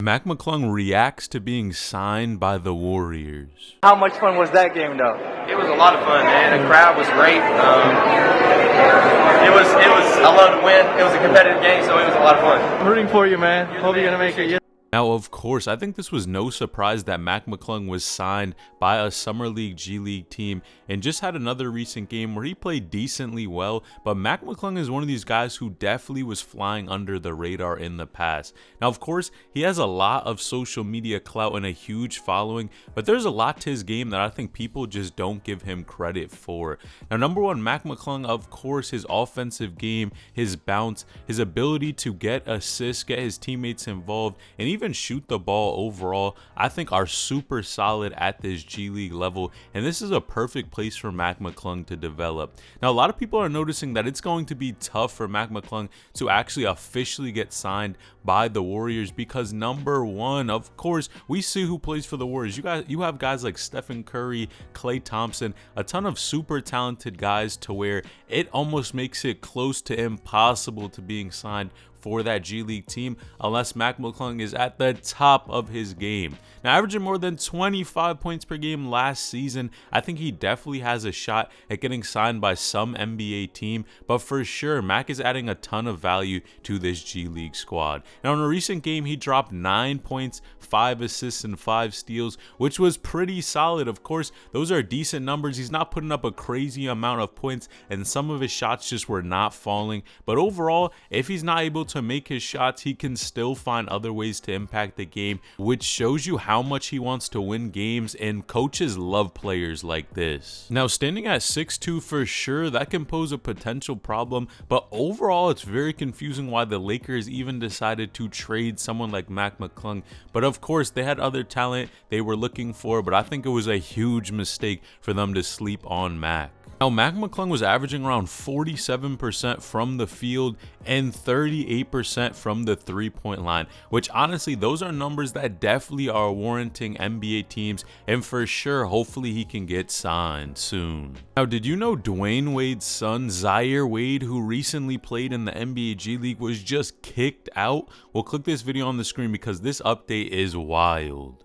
McClung reacts to being signed by the Warriors. How much fun was that game, though? It was a lot of fun, man. The crowd was great. I love to win. It was a competitive game, so it was a lot of fun. I'm rooting for you, man. Hope you're going to make it. Now, of course, I think this was no surprise that McClung was signed by a Summer League G League team and just had another recent game where he played decently well, but McClung is one of these guys who definitely was flying under the radar in the past. Now, of course, he has a lot of social media clout and a huge following, but there's a lot to his game that I think people just don't give him credit for. Now, number one, McClung, of course, his offensive game, his bounce, his ability to get assists, get his teammates involved, and even shoot the ball overall, I think are super solid at this G League level, and this is a perfect place for McClung to develop. Now, a lot of people are noticing that it's going to be tough for McClung to actually officially get signed by the Warriors because, number one, of course, we see who plays for the Warriors. You have guys like Stephen Curry, Klay Thompson, a ton of super talented guys to where it almost makes it close to impossible to being signed for that G League team unless McClung is at the top of his game. Now, averaging more than 25 points per game last season, I think he definitely has a shot at getting signed by some NBA team, but for sure, Mac is adding a ton of value to this G League squad. Now, in a recent game, he dropped 9 points, 5 assists, and 5 steals, which was pretty solid. Of course, those are decent numbers. He's not putting up a crazy amount of points, and some of his shots just were not falling, but overall, if he's not able to make his shots, he can still find other ways to impact the game, which shows you how much he wants to win games, and coaches love players like this. Now, standing at 6'2", for sure, that can pose a potential problem, but overall, it's very confusing why the Lakers even decided to trade someone like McClung, but of course, they had other talent they were looking for, but I think it was a huge mistake for them to sleep on Mac. Now, McClung was averaging around 47% from the field and 38% from the three-point line, which honestly, those are numbers that definitely are warranting NBA teams, and for sure, hopefully he can get signed soon. Now, did you know Dwayne Wade's son, Zaire Wade, who recently played in the NBA G League, was just kicked out? Well, click this video on the screen because this update is wild.